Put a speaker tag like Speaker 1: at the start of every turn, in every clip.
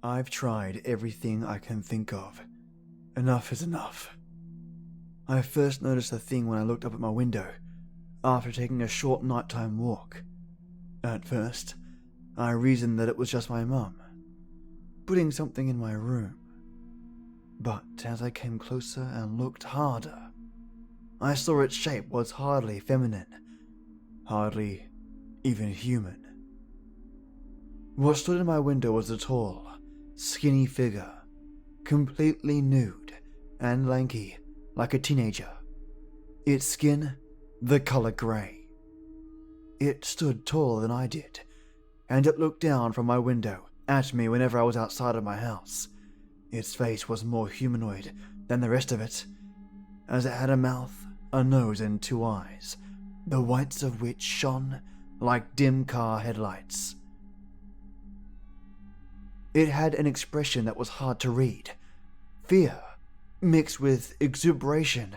Speaker 1: I've tried everything I can think of. Enough is enough. I first noticed the thing when I looked up at my window, after taking a short nighttime walk. At first, I reasoned that it was just my mum, putting something in my room. But as I came closer and looked harder, I saw its shape was hardly feminine, hardly even human. What stood in my window was a tall, skinny figure, completely nude and lanky like a teenager. Its skin, the color grey. It stood taller than I did, and it looked down from my window at me whenever I was outside of my house. Its face was more humanoid than the rest of it, as it had a mouth, a nose and 2 eyes, the whites of which shone like dim car headlights. It had an expression that was hard to read, fear mixed with exuberation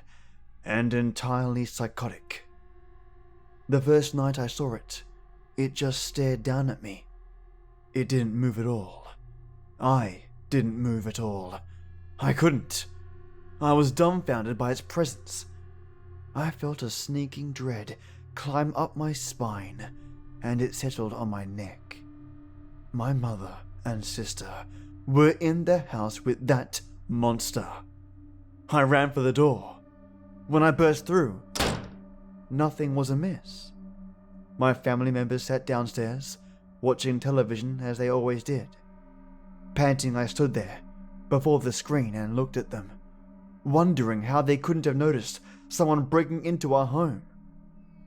Speaker 1: and entirely psychotic. The first night I saw it, it just stared down at me. It didn't move at all. I didn't move at all. I couldn't. I was dumbfounded by its presence. I felt a sneaking dread climb up my spine, and it settled on my neck. My mother and sister were in the house with that monster. I ran for the door. When I burst through, nothing was amiss. My family members sat downstairs, watching television as they always did. Panting, I stood there before the screen and looked at them, wondering how they couldn't have noticed someone breaking into our home.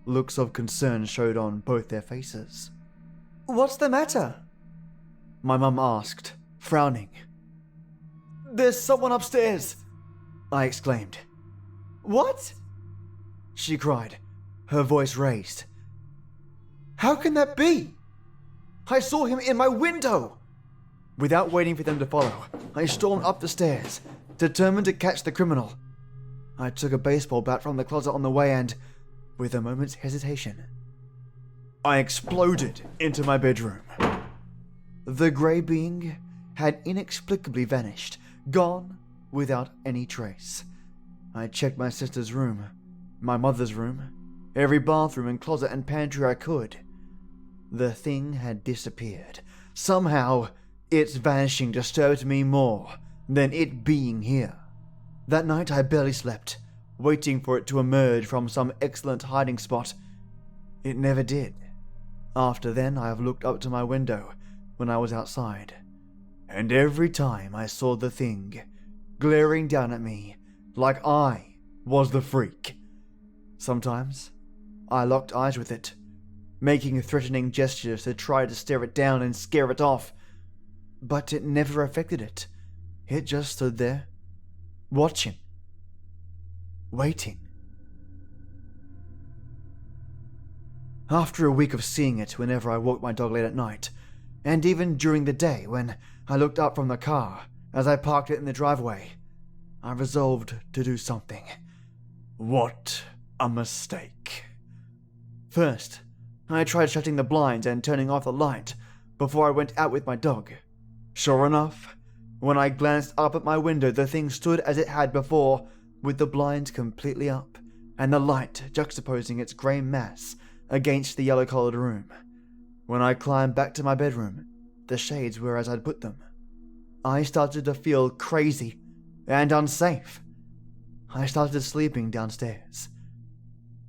Speaker 1: Looks of concern showed on both their faces. "What's the matter?" my mum asked, frowning. "There's someone upstairs," I exclaimed. "What?" she cried, her voice raised. "How can that be? I saw him in my window!" Without waiting for them to follow, I stormed up the stairs, determined to catch the criminal. I took a baseball bat from the closet on the way and, with a moment's hesitation, I exploded into my bedroom. The grey being had inexplicably vanished, gone without any trace. I checked my sister's room, my mother's room, every bathroom and closet and pantry I could. The thing had disappeared. Somehow, its vanishing disturbed me more than it being here. That night I barely slept, waiting for it to emerge from some excellent hiding spot. It never did. After then, I have looked up to my window when I was outside, and every time I saw the thing glaring down at me like I was the freak. Sometimes I locked eyes with it, making threatening gestures to try to stare it down and scare it off, but it never affected it. It just stood there, watching, waiting. After a week of seeing it whenever I walked my dog late at night, and even during the day when I looked up from the car as I parked it in the driveway, I resolved to do something. What a mistake. First, I tried shutting the blinds and turning off the light before I went out with my dog. Sure enough, when I glanced up at my window, the thing stood as it had before, with the blinds completely up and the light juxtaposing its grey mass against the yellow-coloured room. When I climbed back to my bedroom, the shades were as I'd put them. I started to feel crazy and unsafe. I started sleeping downstairs.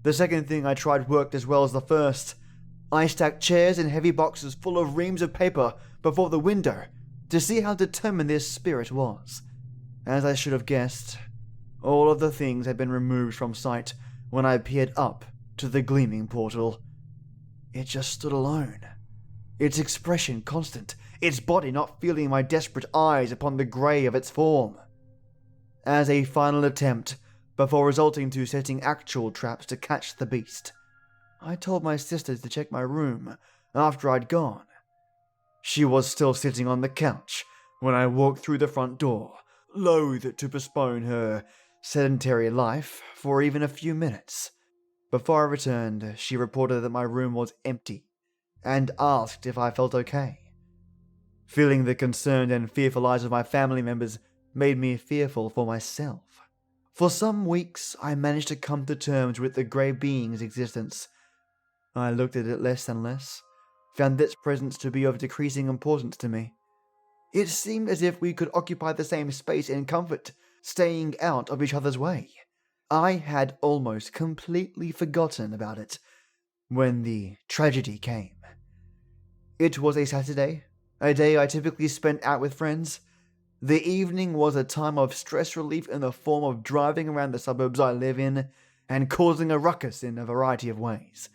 Speaker 1: The second thing I tried worked as well as the first. I stacked chairs and heavy boxes full of reams of paper before the window to see how determined this spirit was. As I should have guessed, all of the things had been removed from sight when I peered up to the gleaming portal. It just stood alone, its expression constant, its body not feeling my desperate eyes upon the grey of its form. As a final attempt, before resulting to setting actual traps to catch the beast, I told my sister to check my room after I'd gone. She was still sitting on the couch when I walked through the front door, loath to postpone her sedentary life for even a few minutes. Before I returned, she reported that my room was empty and asked if I felt okay. Feeling the concerned and fearful eyes of my family members made me fearful for myself. For some weeks, I managed to come to terms with the grey being's existence. I looked at it less and less, found its presence to be of decreasing importance to me. It seemed as if we could occupy the same space in comfort, staying out of each other's way. I had almost completely forgotten about it when the tragedy came. It was a Saturday, a day I typically spent out with friends. The evening was a time of stress relief in the form of driving around the suburbs I live in and causing a ruckus in a variety of ways.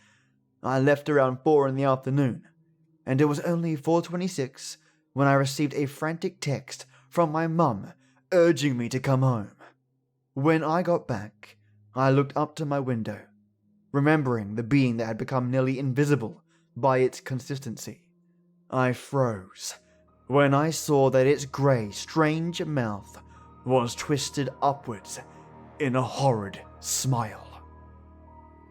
Speaker 1: I left around 4 in the afternoon, and it was only 4:26 when I received a frantic text from my mum urging me to come home. When I got back, I looked up to my window, remembering the being that had become nearly invisible by its consistency. I froze when I saw that its grey, strange mouth was twisted upwards in a horrid smile.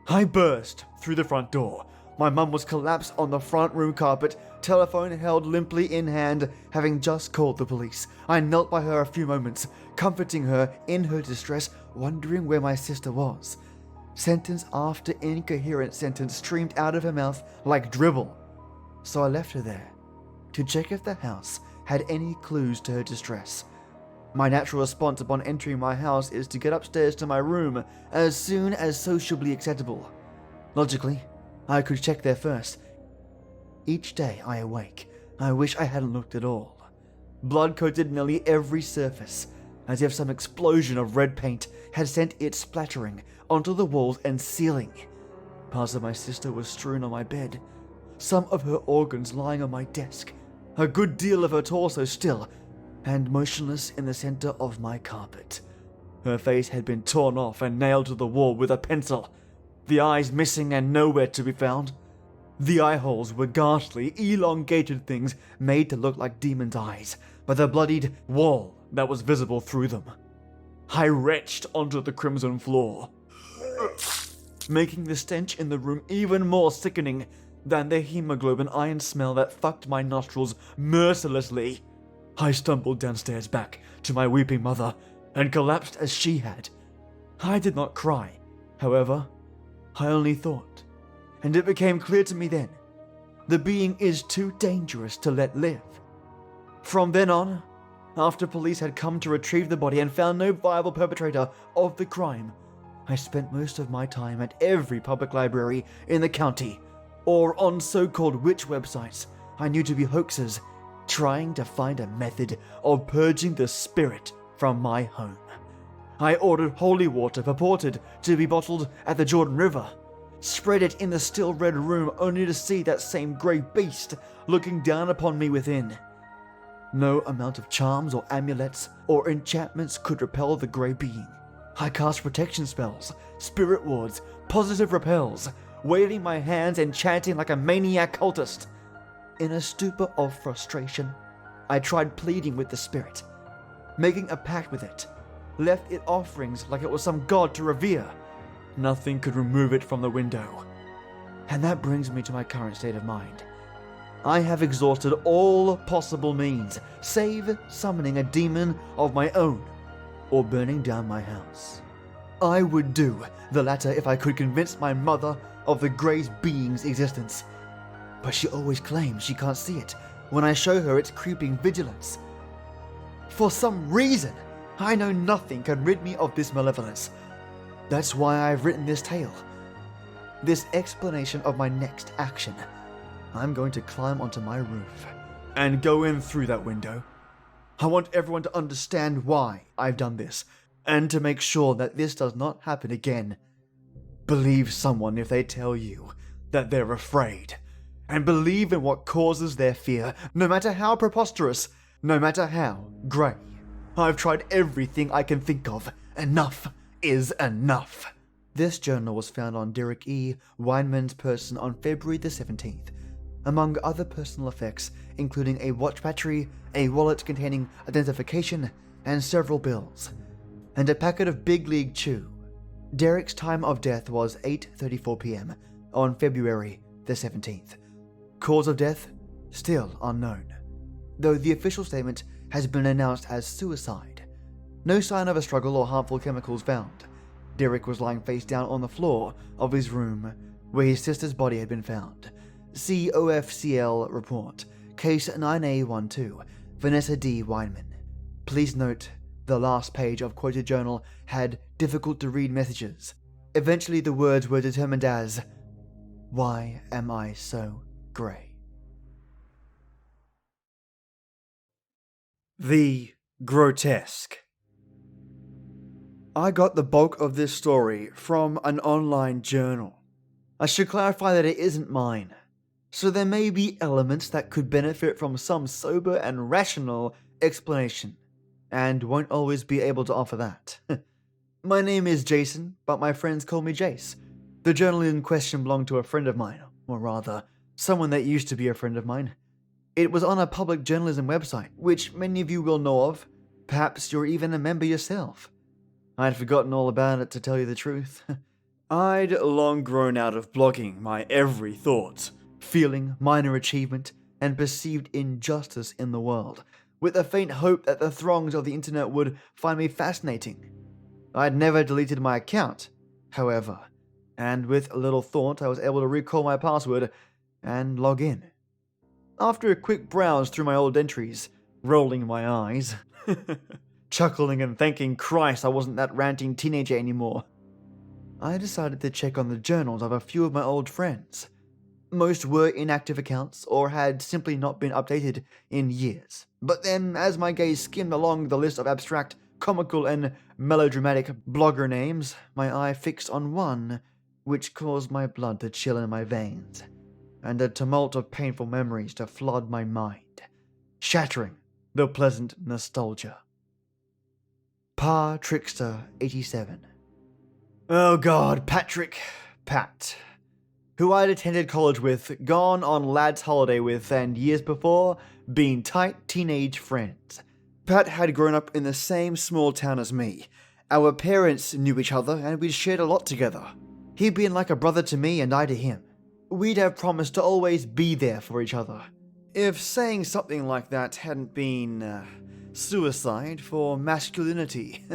Speaker 1: I burst through the front door. My mum was collapsed on the front room carpet, telephone held limply in hand, having just called the police. I knelt by her a few moments, comforting her in her distress, wondering where my sister was. Sentence after incoherent sentence streamed out of her mouth like dribble. So I left her there to check if the house had any clues to her distress. My natural response upon entering my house is to get upstairs to my room as soon as sociably acceptable. Logically, I could check there first. Each day I awake, I wish I hadn't looked at all. Blood coated nearly every surface, as if some explosion of red paint had sent it splattering onto the walls and ceiling. Parts of my sister were strewn on my bed, some of her organs lying on my desk, a good deal of her torso still, and motionless in the center of my carpet. Her face had been torn off and nailed to the wall with a pencil, the eyes missing and nowhere to be found. The eye holes were ghastly, elongated things made to look like demons' eyes, by the bloodied wall that was visible through them. I retched onto the crimson floor, making the stench in the room even more sickening than the hemoglobin iron smell that fucked my nostrils mercilessly. I stumbled downstairs back to my weeping mother and collapsed as she had. I did not cry, however. I only thought, and it became clear to me then, the being is too dangerous to let live. From then on, after police had come to retrieve the body and found no viable perpetrator of the crime, I spent most of my time at every public library in the county, or on so-called witch websites I knew to be hoaxes, trying to find a method of purging the spirit from my home. I ordered holy water purported to be bottled at the Jordan River, spread it in the still red room only to see that same grey beast looking down upon me within. No amount of charms or amulets or enchantments could repel the grey being. I cast protection spells, spirit wards, positive repels, waving my hands and chanting like a maniac cultist. In a stupor of frustration, I tried pleading with the spirit, making a pact with it, left it offerings like it was some god to revere. Nothing could remove it from the window. And that brings me to my current state of mind. I have exhausted all possible means, save summoning a demon of my own, or burning down my house. I would do the latter if I could convince my mother of the grey being's existence. But she always claims she can't see it when I show her its creeping vigilance. For some reason, I know nothing can rid me of this malevolence. That's why I've written this tale. This explanation of my next action. I'm going to climb onto my roof and go in through that window. I want everyone to understand why I've done this, and to make sure that this does not happen again. Believe someone if they tell you that they're afraid, and believe in what causes their fear, no matter how preposterous, no matter how grey. I've tried everything I can think of. Enough is enough. This journal was found on Derek E. Weinman's person on February the 17th, among other personal effects, including a watch battery, a wallet containing identification, and several bills, and a packet of Big League Chew. Derek's time of death was 8:34 p.m. on February the 17th. Cause of death, still unknown. though the official statement has been announced as suicide. No sign of a struggle or harmful chemicals found. Derek was lying face down on the floor of his room where his sister's body had been found. See OFCL report, case 9A12, Vanessa D. Weinman. Please note, the last page of quoted journal had difficult to read messages. Eventually the words were determined as, "Why am I so grey?" The Grotesque. I got the bulk of this story from an online journal. I should clarify that it isn't mine, so there may be elements that could benefit from some sober and rational explanation, and won't always be able to offer that. My name is Jason, but my friends call me Jace. The journal in question belonged to a friend of mine, or rather, someone that used to be a friend of mine. It was on a public journalism website, which many of you will know of. Perhaps you're even a member yourself. I'd forgotten all about it, to tell you the truth. I'd long grown out of blogging my every thought, feeling, minor achievement, and perceived injustice in the world, with a faint hope that the throngs of the internet would find me fascinating. I'd never deleted my account, however, and with little thought I was able to recall my password and log in. After a quick browse through my old entries, rolling my eyes, chuckling and thanking Christ I wasn't that ranting teenager anymore, I decided to check on the journals of a few of my old friends. Most were inactive accounts or had simply not been updated in years. But then, as my gaze skimmed along the list of abstract, comical and melodramatic blogger names, my eye fixed on one which caused my blood to chill in my veins, and a tumult of painful memories to flood my mind, shattering the pleasant nostalgia. Pa Trickster 87. Oh god, Pat, who I'd attended college with, gone on lads' holiday with, and years before, been tight teenage friends. Pat had grown up in the same small town as me. Our parents knew each other, and we'd shared a lot together. He'd been like a brother to me, and I to him. We'd have promised to always be there for each other. If saying something like that hadn't been, suicide for masculinity.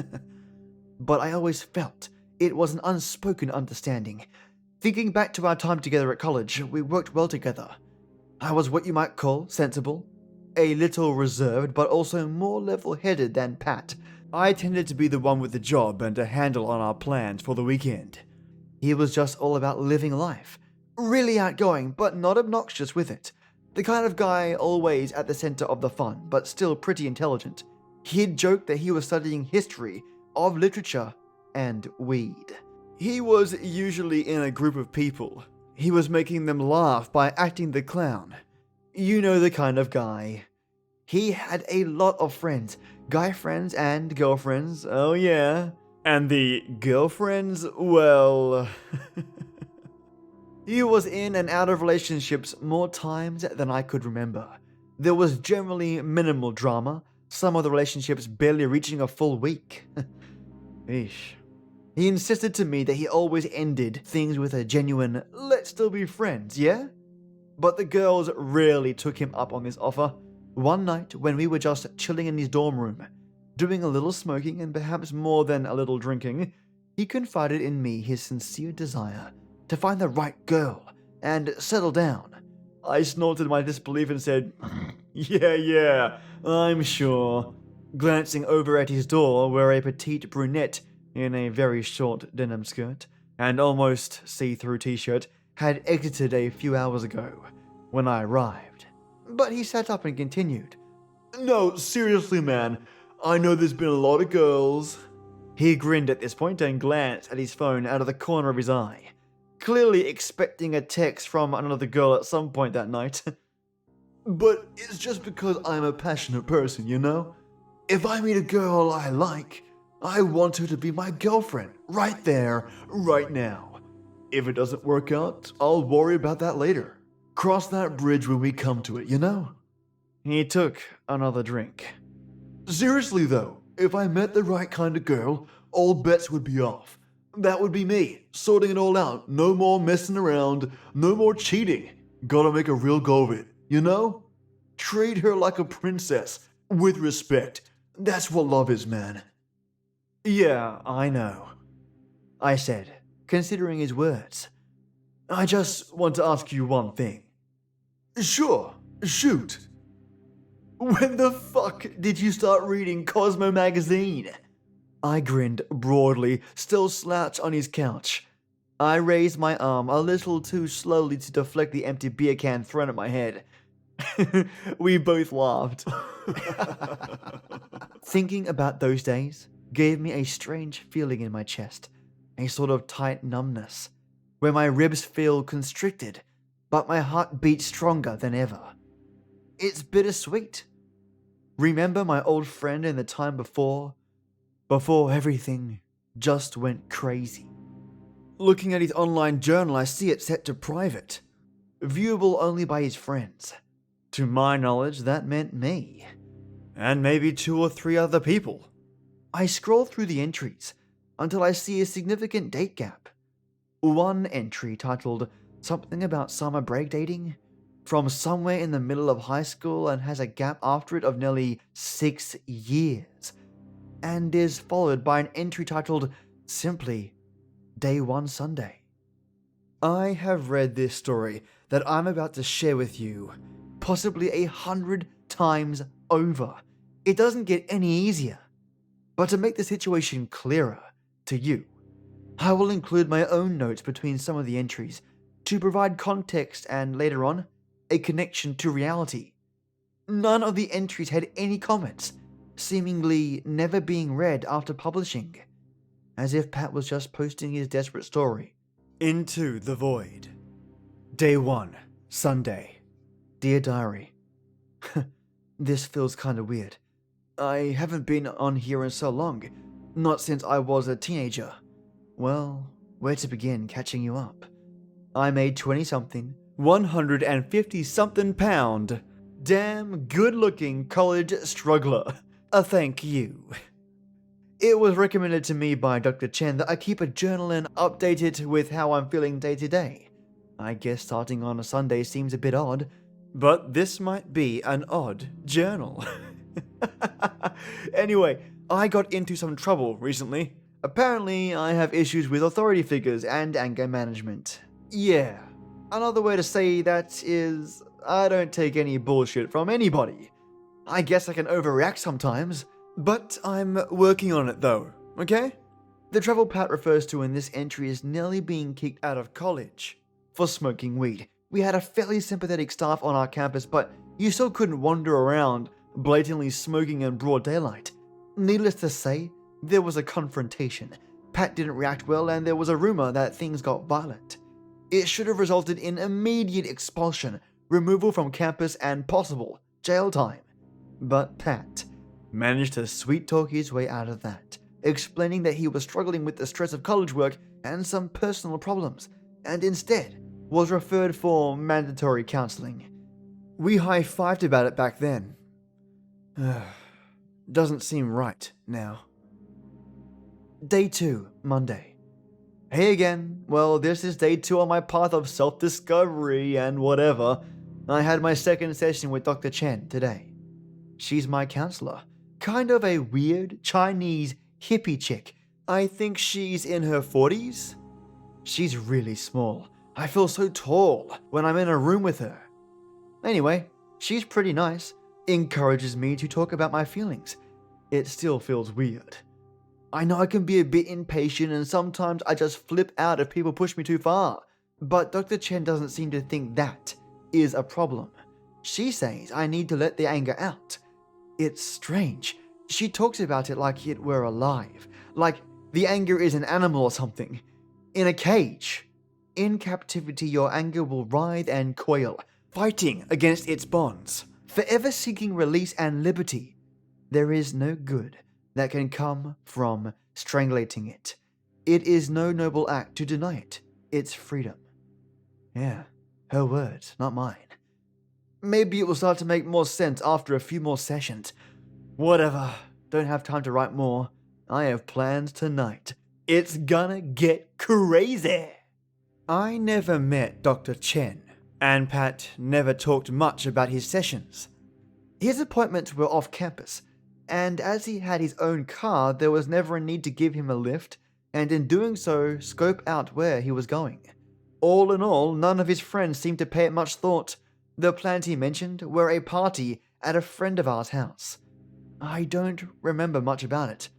Speaker 1: But I always felt it was an unspoken understanding. Thinking back to our time together at college, we worked well together. I was what you might call sensible, a little reserved, but also more level-headed than Pat. I tended to be the one with the job and a handle on our plans for the weekend. He was just all about living life. Really outgoing, but not obnoxious with it. The kind of guy always at the center of the fun, but still pretty intelligent. He'd joke that he was studying history of literature and weed. He was usually in a group of people. He was making them laugh by acting the clown. You know the kind of guy. He had a lot of friends, guy friends and girlfriends, oh yeah. And the girlfriends, well... He was in and out of relationships more times than I could remember. There was generally minimal drama, some of the relationships barely reaching a full week. Eesh. He insisted to me that he always ended things with a genuine, let's still be friends, yeah? But the girls rarely took him up on this offer. One night, when we were just chilling in his dorm room, doing a little smoking and perhaps more than a little drinking, he confided in me his sincere desire to find the right girl and settle down. I snorted my disbelief and said, yeah, I'm sure, glancing over at his door where a petite brunette in a very short denim skirt and almost see-through t-shirt had exited a few hours ago when I arrived. But he sat up and continued, "No, seriously, man, I know there's been a lot of girls." He grinned at this point and glanced at his phone out of the corner of his eye, clearly expecting a text from another girl at some point that night. "But it's just because I'm a passionate person, you know? If I meet a girl I like, I want her to be my girlfriend, right there, right now. If it doesn't work out, I'll worry about that later. Cross that bridge when we come to it, you know?" He took another drink. "Seriously though, if I met the right kind of girl, all bets would be off. That would be me, sorting it all out. No more messing around, no more cheating. Gotta make a real go of it, you know? Treat her like a princess, with respect. That's what love is, man. Yeah, I know, I said, considering his words. I just want to ask you one thing. Sure, shoot. When the fuck did you start reading Cosmo magazine? I grinned broadly, still slouched on his couch. I raised my arm a little too slowly to deflect the empty beer can thrown at my head. We both laughed. Thinking about those days gave me a strange feeling in my chest, a sort of tight numbness, where my ribs feel constricted, but my heart beats stronger than ever. It's bittersweet. Remember my old friend in the time before everything just went crazy. Looking at his online journal, I see it set to private, viewable only by his friends. To my knowledge, that meant me, and maybe 2 or 3 other people. I scroll through the entries until I see a significant date gap. One entry titled something about summer break dating from somewhere in the middle of high school and has a gap after it of nearly 6 years, and is followed by an entry titled simply Day 1 Sunday. I have read this story that I'm about to share with you possibly 100 times over. It doesn't get any easier. But to make the situation clearer to you, I will include my own notes between some of the entries to provide context and, later on, a connection to reality. None of the entries had any comments, seemingly never being read after publishing, as if Pat was just posting his desperate story into the void. Day 1, Sunday. Dear Diary. This feels kinda weird. I haven't been on here in so long, not since I was a teenager. Well, where to begin catching you up? I'm a 20-something, 150-something pound, damn good-looking college struggler. Thank you. It was recommended to me by Dr. Chen that I keep a journal and update it with how I'm feeling day to day. I guess starting on a Sunday seems a bit odd, but this might be an odd journal. Anyway, I got into some trouble recently. Apparently, I have issues with authority figures and anger management. Yeah, another way to say that is, I don't take any bullshit from anybody. I guess I can overreact sometimes, but I'm working on it though, okay? The trouble Pat refers to in this entry is nearly being kicked out of college for smoking weed. We had a fairly sympathetic staff on our campus, but you still couldn't wander around blatantly smoking in broad daylight. Needless to say, there was a confrontation. Pat didn't react well, and there was a rumor that things got violent. It should have resulted in immediate expulsion, removal from campus, and possible jail time. But Pat managed to sweet-talk his way out of that, explaining that he was struggling with the stress of college work and some personal problems, and instead was referred for mandatory counseling. We high-fived about it back then. Doesn't seem right now. Day 2, Monday. Hey again. Well, this is day 2 on my path of self-discovery and whatever. I had my second session with Dr. Chen today. She's my counselor. Kind of a weird Chinese hippie chick. I think she's in her 40s. She's really small. I feel so tall when I'm in a room with her. Anyway, she's pretty nice. Encourages me to talk about my feelings. It still feels weird. I know I can be a bit impatient and sometimes I just flip out if people push me too far. But Dr. Chen doesn't seem to think that is a problem. She says I need to let the anger out. It's strange. She talks about it like it were alive. Like the anger is an animal or something. In a cage. In captivity, your anger will writhe and coil, fighting against its bonds, forever seeking release and liberty. There is no good that can come from strangulating it. It is no noble act to deny it. It's freedom. Yeah, her words, not mine. Maybe it will start to make more sense after a few more sessions. Whatever, don't have time to write more. I have plans tonight. It's gonna get crazy. I never met Dr. Chen, and Pat never talked much about his sessions. His appointments were off campus, and as he had his own car, there was never a need to give him a lift, and in doing so, scope out where he was going. All in all, none of his friends seemed to pay it much thought. The plans he mentioned were a party at a friend of ours' house. I don't remember much about it.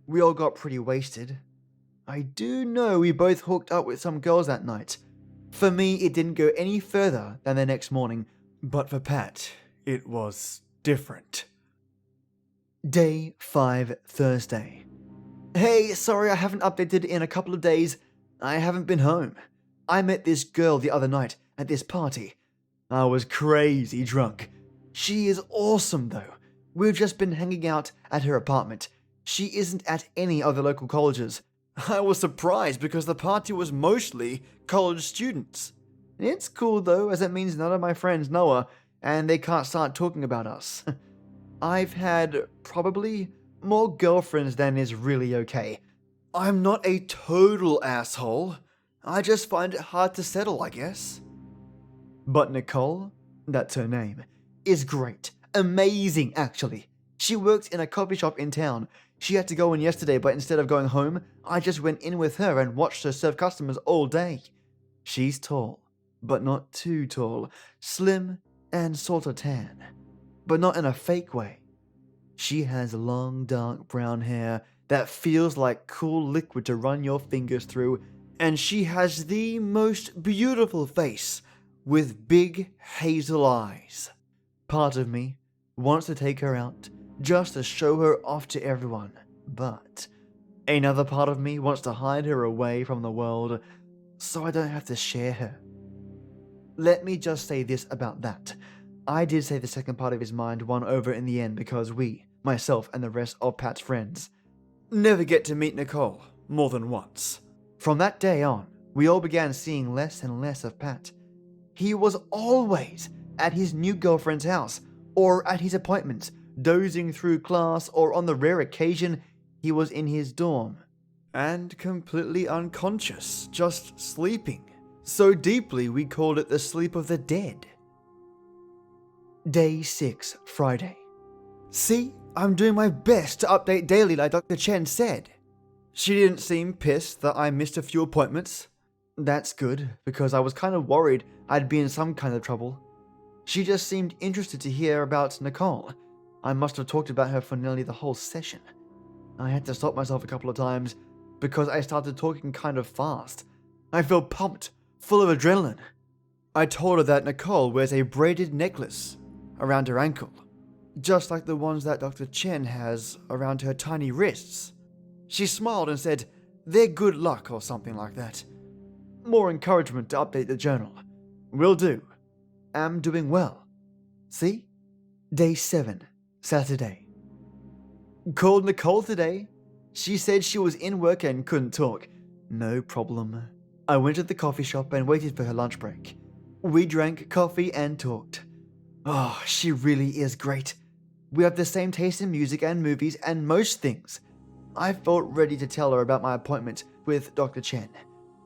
Speaker 1: We all got pretty wasted. I do know we both hooked up with some girls that night. For me, it didn't go any further than the next morning, but for Pat, it was different. Day 5, Thursday. Hey, sorry I haven't updated in a couple of days. I haven't been home. I met this girl the other night at this party. I was crazy drunk. She is awesome though. We've just been hanging out at her apartment. She isn't at any of the local colleges. I was surprised because the party was mostly college students. It's cool though, as it means none of my friends know her, and they can't start talking about us. I've had probably more girlfriends than is really okay. I'm not a total asshole. I just find it hard to settle, I guess. But Nicole, that's her name, is great. Amazing, actually. She works in a coffee shop in town. She had to go in yesterday, but instead of going home, I just went in with her and watched her serve customers all day. She's tall, but not too tall. Slim and sort of tan, but not in a fake way. She has long, dark brown hair that feels like cool liquid to run your fingers through, and she has the most beautiful face with big hazel eyes. Part of me wants to take her out just to show her off to everyone, but another part of me wants to hide her away from the world so I don't have to share her. Let me just say this about that. I did say the second part of his mind won over in the end because we, myself and the rest of Pat's friends, never get to meet Nicole more than once. From that day on, we all began seeing less and less of Pat. He was always at his new girlfriend's house or at his appointments, dozing through class, or on the rare occasion he was in his dorm. And completely unconscious, just sleeping. So deeply we called it the sleep of the dead. Day 6, Friday. See, I'm doing my best to update daily like Dr. Chen said. She didn't seem pissed that I missed a few appointments. That's good, because I was kind of worried I'd be in some kind of trouble. She just seemed interested to hear about Nicole. I must have talked about her for nearly the whole session. I had to stop myself a couple of times because I started talking kind of fast. I feel pumped, full of adrenaline. I told her that Nicole wears a braided necklace around her ankle, just like the ones that Dr. Chen has around her tiny wrists. She smiled and said, "They're good luck," or something like that. More encouragement to update the journal. Will do. Am doing well. See? Day 7, Saturday. Called Nicole today. She said she was in work and couldn't talk. No problem. I went to the coffee shop and waited for her lunch break. We drank coffee and talked. Oh, she really is great. We have the same taste in music and movies and most things. I felt ready to tell her about my appointment with Dr. Chen,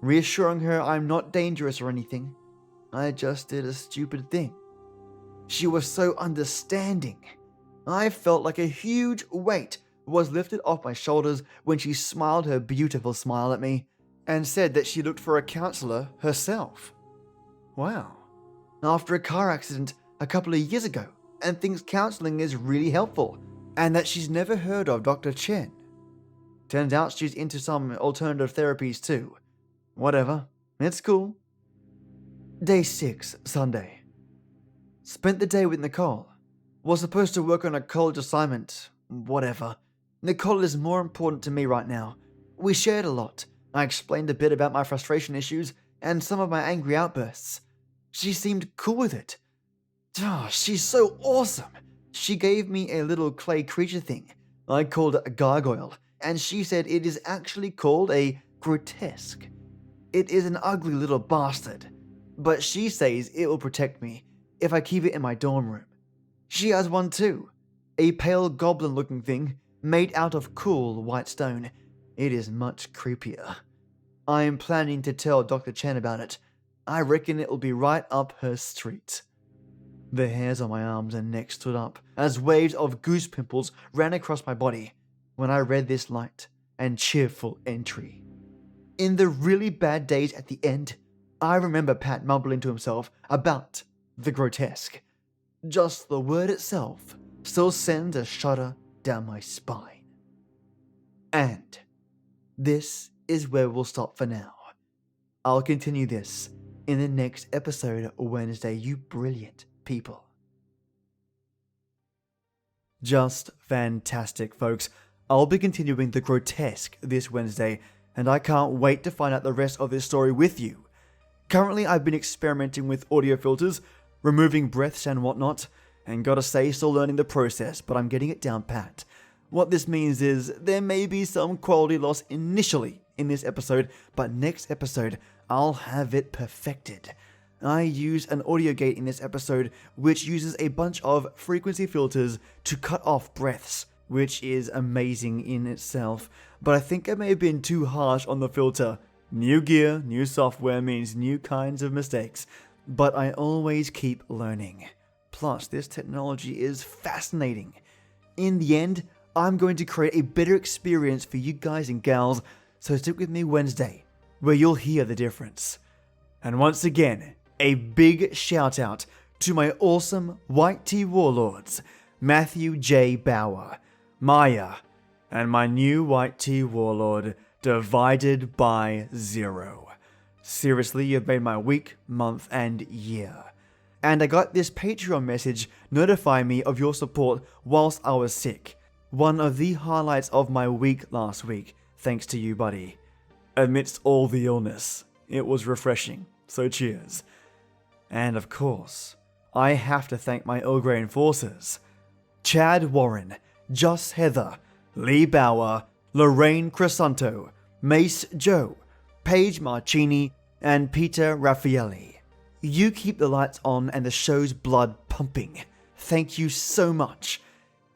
Speaker 1: reassuring her I'm not dangerous or anything. I just did a stupid thing. She was so understanding. I felt like a huge weight was lifted off my shoulders when she smiled her beautiful smile at me and said that she looked for a counselor herself. Wow. After a car accident a couple of years ago, and thinks counseling is really helpful, and that she's never heard of Dr. Chen. Turns out she's into some alternative therapies too. Whatever, it's cool. Day 6, Sunday. Spent the day with Nicole. Was supposed to work on a college assignment. Whatever. Nicole is more important to me right now. We shared a lot. I explained a bit about my frustration issues and some of my angry outbursts. She seemed cool with it. Oh, she's so awesome. She gave me a little clay creature thing. I called it a gargoyle, and she said it is actually called a grotesque. It is an ugly little bastard, but she says it will protect me if I keep it in my dorm room. She has one too, a pale goblin-looking thing made out of cool white stone. It is much creepier. I am planning to tell Dr. Chen about it. I reckon it will be right up her street. The hairs on my arms and neck stood up as waves of goose pimples ran across my body when I read this light and cheerful entry. In the really bad days at the end, I remember Pat mumbling to himself about the grotesque. Just the word itself still sends a shudder down my spine. And this is where we'll stop for now. I'll continue this in the next episode Wednesday, you brilliant people. Just fantastic, folks. I'll be continuing the grotesque this Wednesday, and I can't wait to find out the rest of this story with you. Currently, I've been experimenting with audio filters, removing breaths and whatnot, and gotta say, still learning the process, but I'm getting it down pat. What this means is there may be some quality loss initially in this episode, but next episode, I'll have it perfected. I use an audio gate in this episode, which uses a bunch of frequency filters to cut off breaths, which is amazing in itself, but I think I may have been too harsh on the filter. New gear, new software means new kinds of mistakes, but I always keep learning. Plus, this technology is fascinating. In the end, I'm going to create a better experience for you guys and gals, so stick with me Wednesday, where you'll hear the difference. And once again, a big shout out to my awesome White Tea Warlords, Matthew J. Bauer, Maya, and my new White Tea Warlord, Divided by Zero. Seriously, you've made my week, month, and year. And I got this Patreon message notifying me of your support whilst I was sick. One of the highlights of my week last week, thanks to you, buddy. Amidst all the illness, it was refreshing, so cheers. And of course, I have to thank my Earl Grey enforcers. Chad Warren, Joss Heather, Lee Bauer, Lorraine Crisanto, Mace Joe, Paige Marchini, and Peter Raffaelli. You keep the lights on and the show's blood pumping. Thank you so much.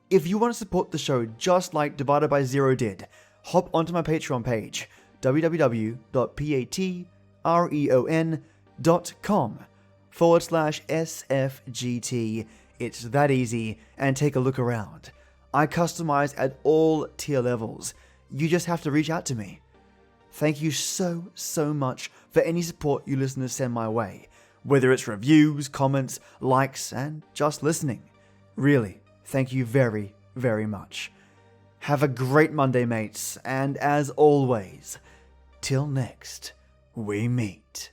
Speaker 1: If you want to support the show just like Divided by Zero did, hop onto my Patreon page, www.patreon.com/SFGT. It's that easy, and take a look around. I customize at all tier levels. You just have to reach out to me. Thank you so much for any support you listeners send my way, whether it's reviews, comments, likes, and just listening. Really, thank you very much. Have a great Monday, mates, and as always, till next we meet.